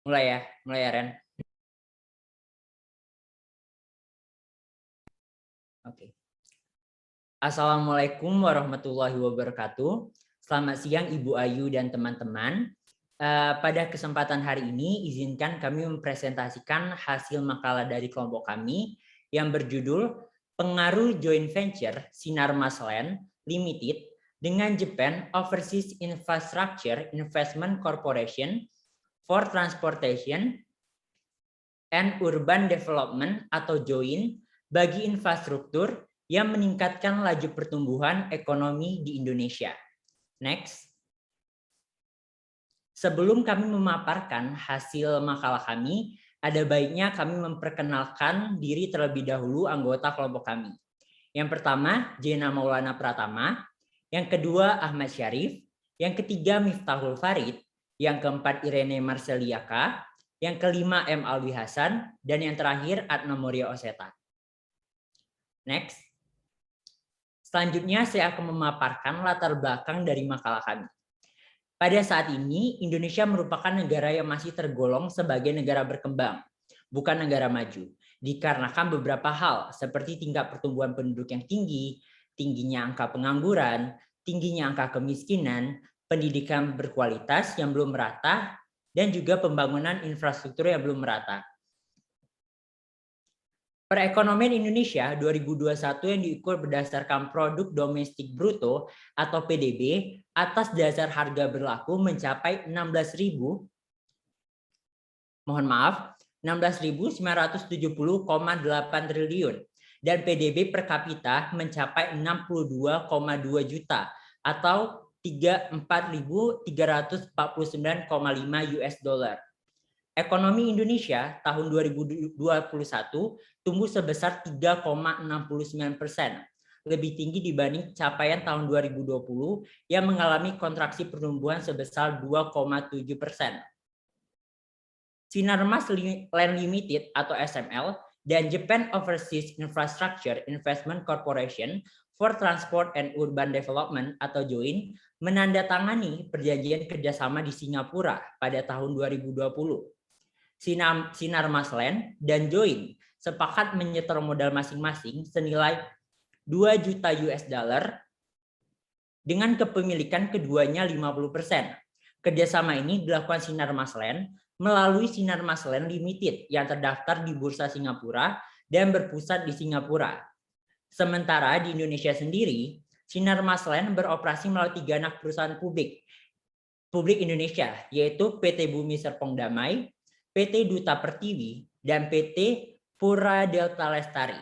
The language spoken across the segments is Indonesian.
mulai ya Ren. Oke. Assalamualaikum warahmatullahi wabarakatuh. Selamat siang Ibu Ayu dan teman-teman. Pada kesempatan hari ini, izinkan kami mempresentasikan hasil makalah dari kelompok kami yang berjudul Pengaruh Joint Venture Sinarmas Land Limited dengan Japan Overseas Infrastructure Investment Corporation for Transportation and Urban Development atau JOIN bagi infrastruktur yang meningkatkan laju pertumbuhan ekonomi di Indonesia. Next. Sebelum kami memaparkan hasil makalah kami, ada baiknya kami memperkenalkan diri terlebih dahulu anggota kelompok kami. Yang pertama, Jena Maulana Pratama. Yang kedua, Ahmad Syarif. Yang ketiga, Miftahul Farid. Yang keempat, Irene Marseliaka. Yang kelima, M. Alwi Hasan. Dan yang terakhir, Adna Moria Oseta. Next. Selanjutnya saya akan memaparkan latar belakang dari makalah kami. Pada saat ini, Indonesia merupakan negara yang masih tergolong sebagai negara berkembang, bukan negara maju. Dikarenakan beberapa hal seperti tingkat pertumbuhan penduduk yang tinggi, tingginya angka pengangguran, tingginya angka kemiskinan, pendidikan berkualitas yang belum merata, dan juga pembangunan infrastruktur yang belum merata. Perekonomian Indonesia 2021 yang diukur berdasarkan produk domestik bruto atau PDB atas dasar harga berlaku mencapai 16.970,8 triliun dan PDB per kapita mencapai 62,2 juta atau 34.349,5 US dollar. Ekonomi Indonesia tahun 2021 tumbuh sebesar 3,69%, lebih tinggi dibanding capaian tahun 2020 yang mengalami kontraksi pertumbuhan sebesar 2,7%. Sinarmas Land Limited atau SML dan Japan Overseas Infrastructure Investment Corporation for Transport and Urban Development atau JOIN menandatangani perjanjian kerjasama di Singapura pada tahun 2020. Sinarmas Land dan JOIN sepakat menyetor modal masing-masing senilai 2 juta US dollar dengan kepemilikan keduanya 50%. Kerjasama ini dilakukan Sinarmas Land melalui Sinarmas Land Limited yang terdaftar di Bursa Singapura dan berpusat di Singapura. Sementara di Indonesia sendiri, Sinarmas Land beroperasi melalui 3 anak perusahaan publik Indonesia, yaitu PT Bumi Serpong Damai, PT Duta Pertiwi, dan PT Pura Delta Lestari.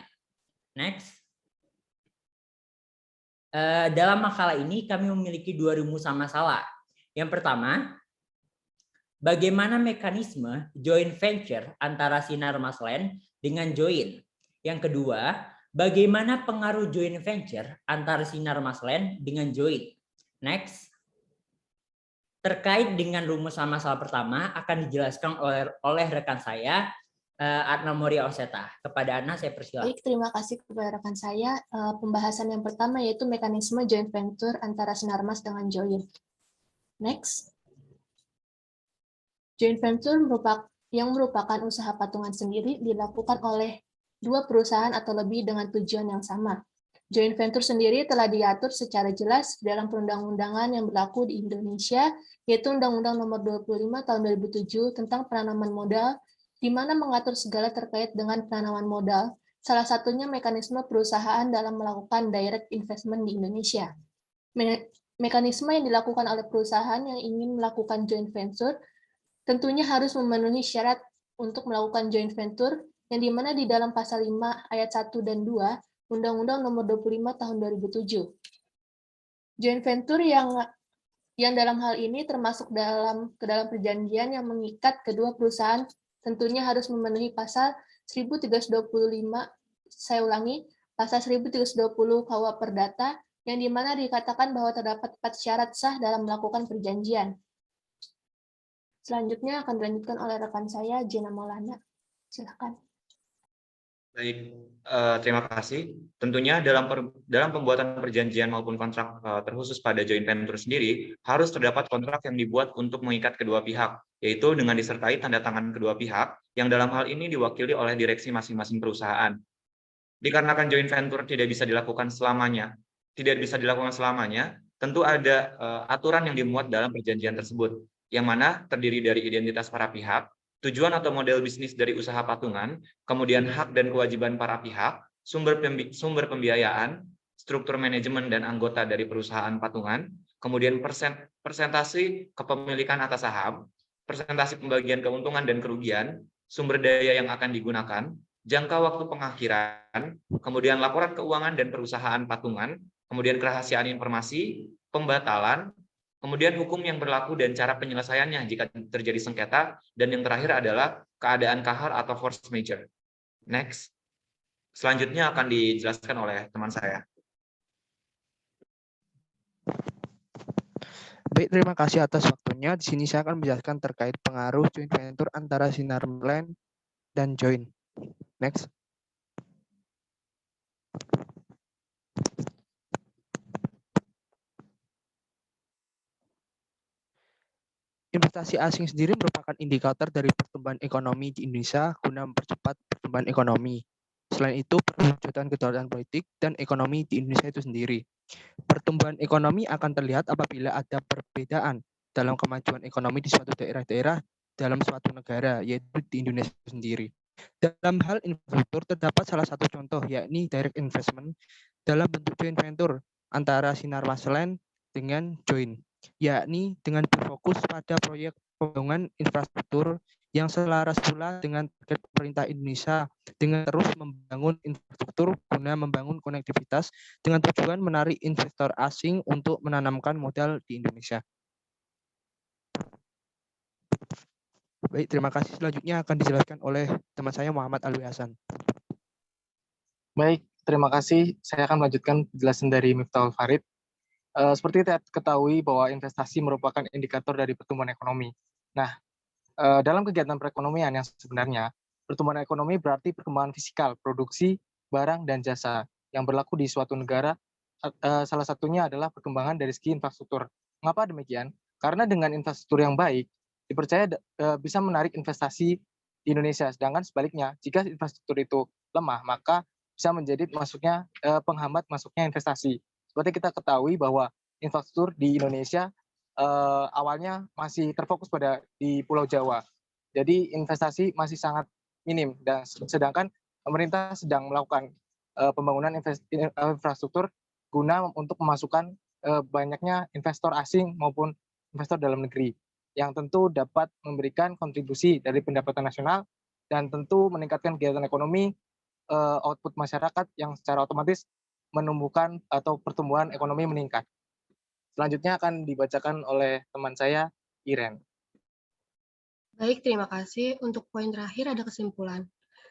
Next. Dalam makalah ini kami memiliki 2 rumusan masalah. Yang pertama, bagaimana mekanisme joint venture antara Sinarmas Land dengan JOIN? Yang kedua, bagaimana pengaruh joint venture antara Sinarmas Land dengan JOIN? Next. Terkait dengan rumusan masalah pertama akan dijelaskan oleh rekan saya, Adna Moria Oseta. Kepada Adna saya persilakan. Baik, terima kasih kepada rekan saya. Pembahasan yang pertama yaitu mekanisme joint venture antara Sinarmas dengan JOIN. Next. Joint venture merupakan usaha patungan sendiri dilakukan oleh 2 perusahaan atau lebih dengan tujuan yang sama. Joint venture sendiri telah diatur secara jelas dalam perundang-undangan yang berlaku di Indonesia, yaitu Undang-Undang Nomor 25 Tahun 2007 tentang penanaman modal, di mana mengatur segala terkait dengan penanaman modal, salah satunya mekanisme perusahaan dalam melakukan direct investment di Indonesia. Mekanisme yang dilakukan oleh perusahaan yang ingin melakukan joint venture tentunya harus memenuhi syarat untuk melakukan joint venture, yang dimana di dalam pasal 5 ayat 1 dan 2 Undang-Undang Nomor 25 Tahun 2007. Joint venture yang dalam hal ini termasuk ke dalam perjanjian yang mengikat kedua perusahaan tentunya harus memenuhi pasal 1325, saya ulangi, pasal 1320 KUH Perdata, yang dimana dikatakan bahwa terdapat 4 syarat sah dalam melakukan perjanjian. Selanjutnya akan dilanjutkan oleh rekan saya, Jena Maulana. Silakan. Baik, terima kasih. Tentunya dalam pembuatan perjanjian maupun kontrak terkhusus pada joint venture sendiri, harus terdapat kontrak yang dibuat untuk mengikat kedua pihak, yaitu dengan disertai tanda tangan kedua pihak, yang dalam hal ini diwakili oleh direksi masing-masing perusahaan. Dikarenakan joint venture tidak bisa dilakukan selamanya, tentu ada aturan yang dimuat dalam perjanjian tersebut, yang mana terdiri dari identitas para pihak, tujuan atau model bisnis dari usaha patungan, kemudian hak dan kewajiban para pihak, sumber pembiayaan, struktur manajemen dan anggota dari perusahaan patungan, kemudian persentase kepemilikan atas saham, persentase pembagian keuntungan dan kerugian, sumber daya yang akan digunakan, jangka waktu pengakhiran, kemudian laporan keuangan dan perusahaan patungan, kemudian kerahasiaan informasi, pembatalan, kemudian hukum yang berlaku dan cara penyelesaiannya jika terjadi sengketa, dan yang terakhir adalah keadaan kahar atau force majeure. Next. Selanjutnya akan dijelaskan oleh teman saya. Baik, terima kasih atas waktunya. Di sini saya akan menjelaskan terkait pengaruh joint venture antara Sinar Land dan Join. Next. Investasi asing sendiri merupakan indikator dari pertumbuhan ekonomi di Indonesia guna mempercepat pertumbuhan ekonomi. Selain itu, perwujudan kedaulatan politik dan ekonomi di Indonesia itu sendiri. Pertumbuhan ekonomi akan terlihat apabila ada perbedaan dalam kemajuan ekonomi di suatu daerah-daerah dalam suatu negara, yaitu di Indonesia sendiri. Dalam hal infrastruktur terdapat salah satu contoh, yakni direct investment dalam bentuk joint venture antara Sinar Masland dengan Join, yakni dengan berfokus pada proyek pembangunan infrastruktur yang selaras pula dengan target pemerintah Indonesia dengan terus membangun infrastruktur guna membangun konektivitas dengan tujuan menarik investor asing untuk menanamkan modal di Indonesia. Baik, terima kasih. Selanjutnya akan dijelaskan oleh teman saya Muhammad Alwi Hasan. Baik, terima kasih. Saya akan melanjutkan penjelasan dari Miftahul Farid. Seperti kita ketahui bahwa investasi merupakan indikator dari pertumbuhan ekonomi. Nah, dalam kegiatan perekonomian yang sebenarnya, pertumbuhan ekonomi berarti perkembangan fisikal, produksi, barang, dan jasa yang berlaku di suatu negara. Salah satunya adalah perkembangan dari segi infrastruktur. Mengapa demikian? Karena dengan infrastruktur yang baik, dipercaya bisa menarik investasi di Indonesia. Sedangkan sebaliknya, jika infrastruktur itu lemah, maka bisa menjadi penghambat masuknya investasi. Seperti kita ketahui bahwa infrastruktur di Indonesia awalnya masih terfokus di Pulau Jawa. Jadi investasi masih sangat minim, dan sedangkan pemerintah sedang melakukan pembangunan infrastruktur guna untuk memasukkan banyaknya investor asing maupun investor dalam negeri yang tentu dapat memberikan kontribusi dari pendapatan nasional dan tentu meningkatkan kegiatan ekonomi, output masyarakat yang secara otomatis menumbuhkan atau pertumbuhan ekonomi meningkat. Selanjutnya akan dibacakan oleh teman saya, Iren. Baik, terima kasih. Untuk poin terakhir ada kesimpulan.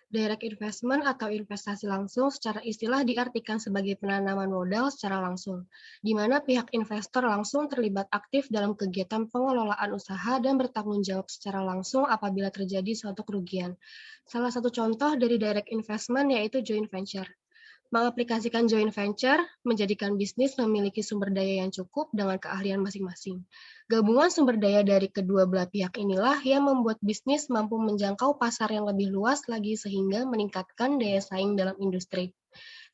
Direct investment atau investasi langsung secara istilah diartikan sebagai penanaman modal secara langsung, di mana pihak investor langsung terlibat aktif dalam kegiatan pengelolaan usaha dan bertanggung jawab secara langsung apabila terjadi suatu kerugian. Salah satu contoh dari direct investment yaitu joint venture. Mengaplikasikan joint venture, menjadikan bisnis memiliki sumber daya yang cukup dengan keahlian masing-masing. Gabungan sumber daya dari kedua belah pihak inilah yang membuat bisnis mampu menjangkau pasar yang lebih luas lagi sehingga meningkatkan daya saing dalam industri.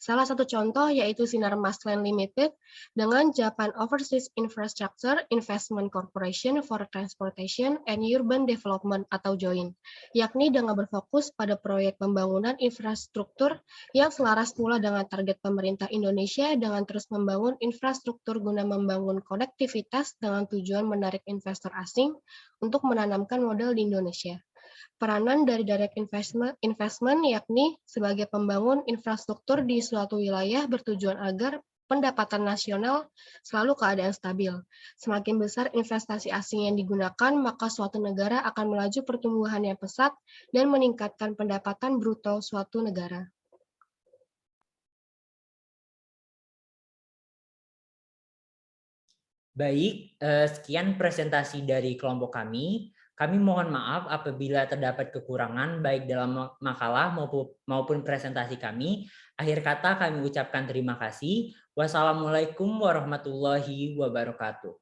Salah satu contoh yaitu Sinar Masland Limited dengan Japan Overseas Infrastructure Investment Corporation for Transportation and Urban Development atau JOIN, yakni dengan berfokus pada proyek pembangunan infrastruktur yang selaras pula dengan target pemerintah Indonesia dengan terus membangun infrastruktur guna membangun konektivitas dengan tujuan menarik investor asing untuk menanamkan modal di Indonesia. Peranan dari direct investment yakni sebagai pembangun infrastruktur di suatu wilayah bertujuan agar pendapatan nasional selalu keadaan stabil. Semakin besar investasi asing yang digunakan, maka suatu negara akan melaju pertumbuhan yang pesat dan meningkatkan pendapatan bruto suatu negara. Baik, sekian presentasi dari kelompok kami. Kami mohon maaf apabila terdapat kekurangan baik dalam makalah maupun presentasi kami. Akhir kata kami ucapkan terima kasih. Wassalamualaikum warahmatullahi wabarakatuh.